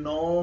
9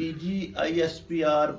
DGISPR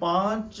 5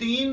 3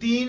3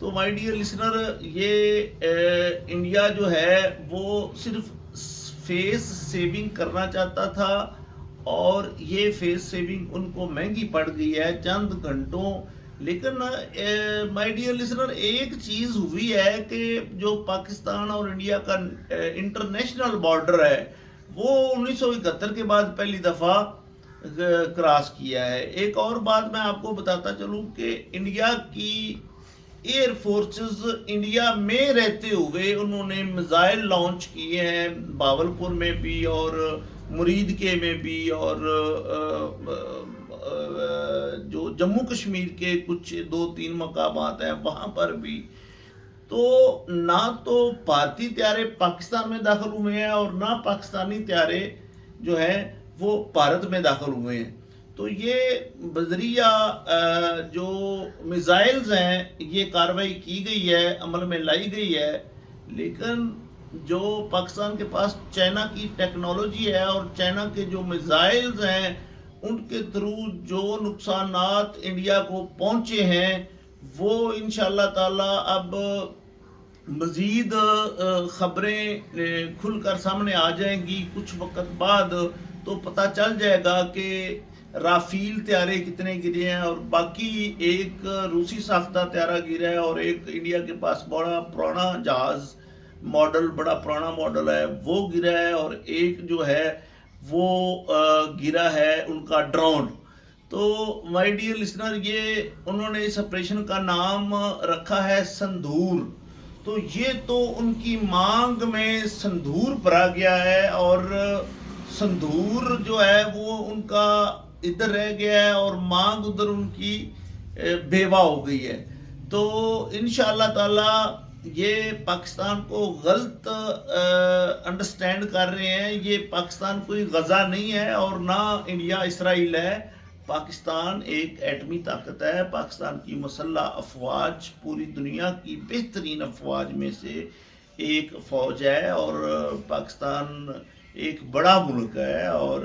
تو my dear listener, یہ India جو ہے وہ صرف فیس سیونگ کرنا چاہتا تھا، اور یہ فیس سیونگ ان کو مہنگی پڑ گئی ہے چند گھنٹوں. لیکن مائی ڈیئر لسنر، ایک چیز ہوئی ہے کہ جو پاکستان اور انڈیا کا انٹرنیشنل بارڈر ہے وہ 1971 کے بعد پہلی دفعہ کراس کیا ہے. ایک اور بات میں آپ کو بتاتا چلوں کہ انڈیا کی ایئر فورسز انڈیا میں رہتے ہوئے انہوں نے میزائل لانچ کیے ہیں، باولپور میں بھی اور مرید میں بھی، اور جو جموں کشمیر کے کچھ 2-3 مقامات ہیں وہاں پر بھی. تو نہ تو بھارتی طیارے پاکستان میں داخل ہوئے ہیں اور نہ پاکستانی طیارے جو ہیں وہ بھارت میں داخل ہوئے ہیں. تو یہ بذریعہ جو میزائلز ہیں یہ کارروائی کی گئی ہے، عمل میں لائی گئی ہے. لیکن جو پاکستان کے پاس چائنا کی ٹیکنالوجی ہے اور چائنا کے جو میزائلز ہیں ان کے تھرو جو نقصانات انڈیا کو پہنچے ہیں وہ انشاءاللہ تعالی اب مزید خبریں کھل کر سامنے آ جائیں گی کچھ وقت بعد. تو پتہ چل جائے گا کہ رافیل طیارے کتنے گرے ہیں، اور باقی ایک روسی ساختہ طیارہ گرا ہے اور ایک انڈیا کے پاس بڑا پرانا جہاز ماڈل، بڑا پرانا ماڈل ہے وہ گرا ہے، اور ایک جو ہے وہ گرا ہے ان کا ڈرون. تو مائی ڈیئر لسنر، یہ انہوں نے اس آپریشن کا نام رکھا ہے سندھور. تو یہ تو ان کی مانگ میں سندھور بھرا گیا ہے، اور سندھور جو ہے وہ ان کا ادھر رہ گیا ہے اور مانگ ادھر ان کی بیوہ ہو گئی ہے. تو انشاءاللہ تعالی یہ پاکستان کو غلط انڈرسٹینڈ کر رہے ہیں. یہ پاکستان کوئی غزہ نہیں ہے اور نہ انڈیا اسرائیل ہے. پاکستان ایک ایٹمی طاقت ہے. پاکستان کی مسلح افواج پوری دنیا کی بہترین افواج میں سے ایک فوج ہے، اور پاکستان ایک بڑا ملک ہے اور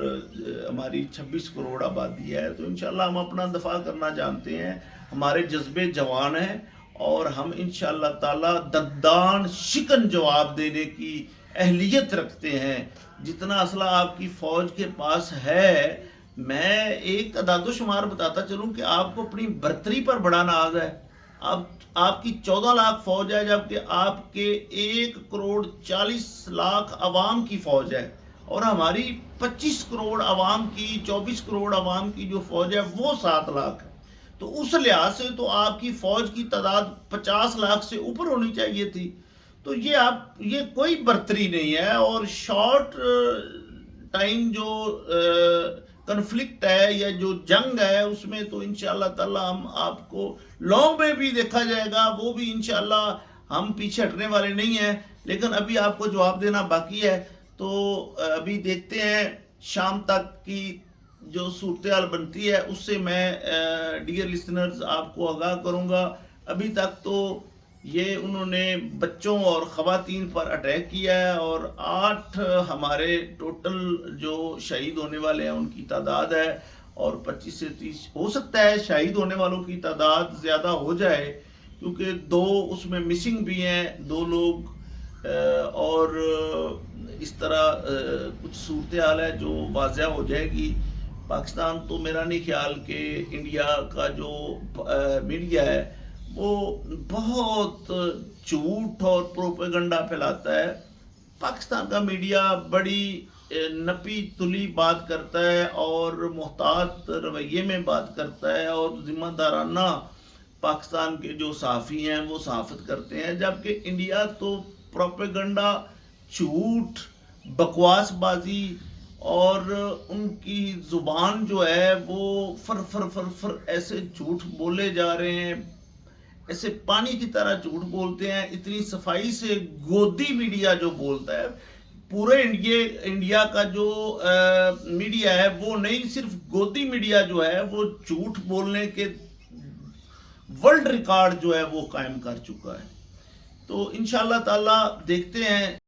ہماری 26 کروڑ آبادی ہے. تو انشاءاللہ ہم اپنا دفاع کرنا جانتے ہیں، ہمارے جذبے جوان ہیں، اور ہم انشاءاللہ تعالی دندان شکن جواب دینے کی اہلیت رکھتے ہیں. جتنا اسلحہ آپ کی فوج کے پاس ہے، میں ایک تعداد و شمار بتاتا چلوں کہ آپ کو اپنی برتری پر بڑا ناز ہے. آپ کی 14 لاکھ فوج ہے، جبکہ آپ کے 1 کروڑ 40 لاکھ عوام کی فوج ہے، اور ہماری 25 کروڑ عوام کی 24 کروڑ عوام کی جو فوج ہے وہ 7 لاکھ ہے. تو اس لحاظ سے تو آپ کی فوج کی تعداد 50 لاکھ سے اوپر ہونی چاہیے تھی. تو یہ کوئی برتری نہیں ہے، اور شارٹ ٹائم جو کنفلکٹ ہے یا جو جنگ ہے اس میں تو انشاءاللہ تعالی ہم آپ کو لانگ میں بھی دیکھا جائے گا، وہ بھی انشاءاللہ ہم پیچھے ہٹنے والے نہیں ہیں. لیکن ابھی آپ کو جواب دینا باقی ہے. تو ابھی دیکھتے ہیں شام تک کی جو صورتحال بنتی ہے اس سے میں ڈیئر لسنرز آپ کو آگاہ کروں گا. ابھی تک تو یہ انہوں نے بچوں اور خواتین پر اٹیک کیا ہے، اور 8 ہمارے ٹوٹل جو شہید ہونے والے ہیں ان کی تعداد ہے، اور 25 سے 30 ہو سکتا ہے شہید ہونے والوں کی تعداد زیادہ ہو جائے، کیونکہ 2 اس میں مسنگ بھی ہیں، 2 لوگ، اور اس طرح کچھ صورتحال ہے جو واضح ہو جائے گی. پاکستان تو میرا نہیں خیال کہ انڈیا کا جو میڈیا ہے وہ بہت جھوٹ اور پروپیگنڈا پھیلاتا ہے. پاکستان کا میڈیا بڑی نپی تلی بات کرتا ہے اور محتاط رویے میں بات کرتا ہے، اور ذمہ دارانہ پاکستان کے جو صحافی ہیں وہ صحافت کرتے ہیں. جبکہ انڈیا تو پروپیگنڈا، جھوٹ، بکواس بازی، اور ان کی زبان جو ہے وہ فر فر فر فر ایسے جھوٹ بولے جا رہے ہیں، ایسے پانی کی طرح جھوٹ بولتے ہیں. اتنی صفائی سے گودی میڈیا جو بولتا ہے، پورے انڈیا کا جو میڈیا ہے وہ نہیں، صرف گودی میڈیا جو ہے وہ جھوٹ بولنے کے ورلڈ ریکارڈ جو ہے وہ قائم کر چکا ہے. تو انشاءاللہ تعالی دیکھتے ہیں